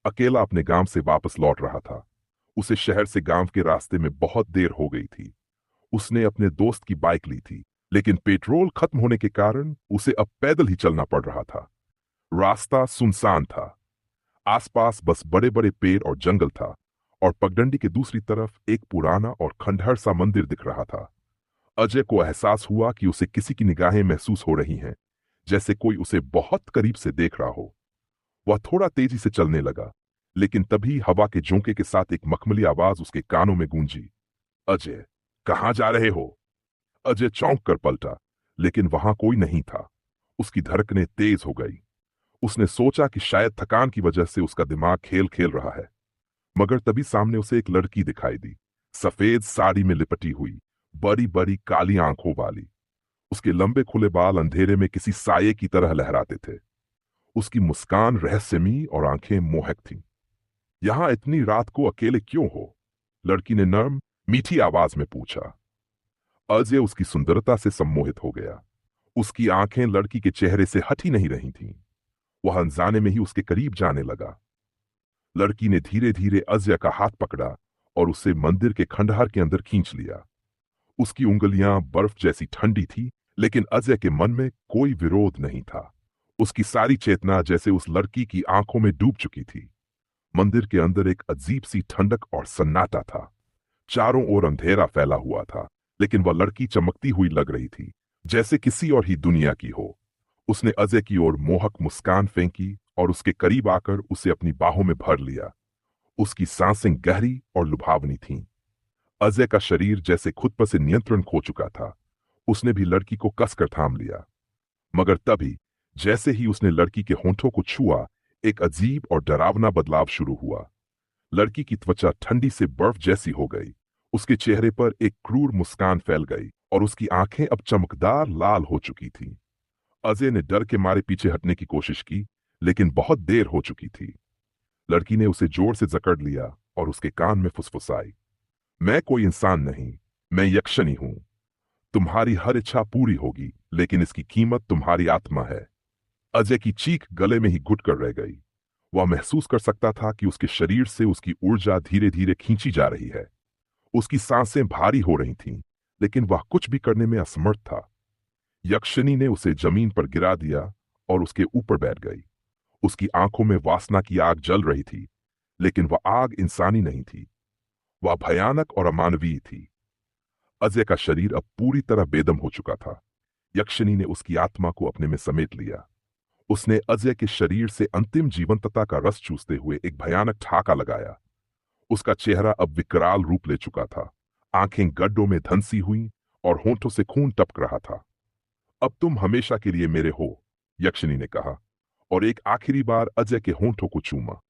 अकेला अपने गांव से वापस लौट रहा था। उसे शहर से गांव के रास्ते में बहुत देर हो गई थी। उसने अपने दोस्त की बाइक ली थी, लेकिन पेट्रोल खत्म होने के कारण उसे अब पैदल ही चलना पड़ रहा था। रास्ता सुनसान था। आसपास बस बड़े बड़े पेड़ और जंगल था, और पगडंडी के दूसरी तरफ एक पुराना और खंडहर सा मंदिर दिख रहा था। अजय को एहसास हुआ कि उसे किसी की निगाहें महसूस हो रही हैं, जैसे कोई उसे बहुत करीब से देख रहा हो। वह थोड़ा तेजी से चलने लगा, लेकिन तभी हवा के झोंके के साथ एक मखमली आवाज उसके कानों में गूंजी। अजय, कहाँ जा रहे हो? अजय चौंक कर पलटा, लेकिन वहां कोई नहीं था। उसकी धड़कनें तेज हो गई। उसने सोचा कि शायद थकान की वजह से उसका दिमाग खेल खेल रहा है। मगर तभी सामने उसे एक लड़की दिखाई दी, सफेद साड़ी में लिपटी हुई, बड़ी बड़ी काली आंखों वाली। उसके लंबे खुले बाल अंधेरे में किसी साये की तरह लहराते थे। उसकी मुस्कान रहस्यमयी और आंखें मोहक थीं। यहां इतनी रात को अकेले क्यों हो? लड़की ने नर्म, मीठी आवाज में पूछा। अजय उसकी सुंदरता से सम्मोहित हो गया। उसकी आंखें लड़की के चेहरे से हट ही नहीं रही थीं। वह अनजाने में ही उसके करीब जाने लगा। लड़की ने धीरे धीरे अजय का हाथ पकड़ा और उसे मंदिर के खंडहर के अंदर खींच लिया। उसकी उंगलियां बर्फ जैसी ठंडी थी, लेकिन अजय के मन में कोई विरोध नहीं था। उसकी सारी चेतना जैसे उस लड़की की आंखों में डूब चुकी थी। मंदिर के अंदर एक अजीब सी ठंडक और सन्नाटा था। चारों ओर अंधेरा फैला हुआ था, लेकिन वह लड़की चमकती हुई लग रही थी, जैसे किसी और ही दुनिया की हो। उसने अजय की ओर मोहक मुस्कान फेंकी और उसके करीब आकर उसे अपनी बाहों में भर लिया। उसकी सांसें गहरी और लुभावनी थीं। अजय का शरीर जैसे खुद पर से नियंत्रण खो चुका था। उसने भी लड़की को कसकर थाम लिया। मगर तभी, जैसे ही उसने लड़की के होंठों को छुआ, एक अजीब और डरावना बदलाव शुरू हुआ। लड़की की त्वचा ठंडी से बर्फ जैसी हो गई। उसके चेहरे पर एक क्रूर मुस्कान फैल गई और उसकी आंखें अब चमकदार लाल हो चुकी थीं। अजय ने डर के मारे पीछे हटने की कोशिश की, लेकिन बहुत देर हो चुकी थी। लड़की ने उसे जोर से जकड़ लिया और उसके कान में फुसफुसाई। मैं कोई इंसान नहीं, मैं यक्षिणी हूं। तुम्हारी हर इच्छा पूरी होगी, लेकिन इसकी कीमत तुम्हारी आत्मा है। अजय की चीख गले में ही घुट कर रह गई। वह महसूस कर सकता था कि उसके शरीर से उसकी ऊर्जा धीरे धीरे खींची जा रही है। उसकी सांसें भारी हो रही थीं, लेकिन वह कुछ भी करने में असमर्थ था। यक्षिणी ने उसे जमीन पर गिरा दिया और उसके ऊपर बैठ गई। उसकी आंखों में वासना की आग जल रही थी, लेकिन वह आग इंसानी नहीं थी। वह भयानक और अमानवीय थी। अजय का शरीर अब पूरी तरह बेदम हो चुका था। यक्षिणी ने उसकी आत्मा को अपने में समेट लिया। उसने अजय के शरीर से अंतिम जीवंतता का रस चूसते हुए एक भयानक ठाका लगाया। उसका चेहरा अब विकराल रूप ले चुका था। आंखें गड्ढों में धंसी हुई और होंठों से खून टपक रहा था। अब तुम हमेशा के लिए मेरे हो, यक्षिणी ने कहा, और एक आखिरी बार अजय के होंठों को चूमा।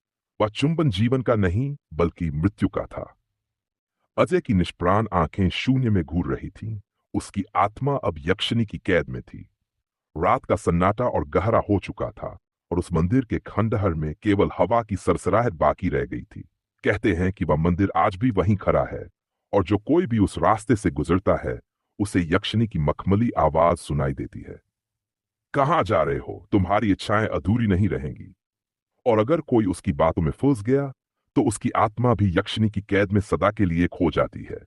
वह चुंबन जीवन का नहीं, बल्कि मृत्यु का था। अजय की निष्प्राण आंखें शून्य में घूर रही थीं। उसकी आत्मा अब यक्षिणी की कैद में थी। रात का सन्नाटा और गहरा हो चुका था, और उस मंदिर के खंडहर में केवल हवा की सरसराहट बाकी रह गई थी। कहते हैं कि वह मंदिर आज भी वहीं खड़ा है, और जो कोई भी उस रास्ते से गुजरता है, उसे यक्षिणी की मखमली आवाज सुनाई देती है। कहाँ जा रहे हो? तुम्हारी इच्छाएं अधूरी नहीं रहेंगी। और अगर कोई उसकी बातों में फंस गया, तो उसकी आत्मा भी यक्षिणी की कैद में सदा के लिए खो जाती है।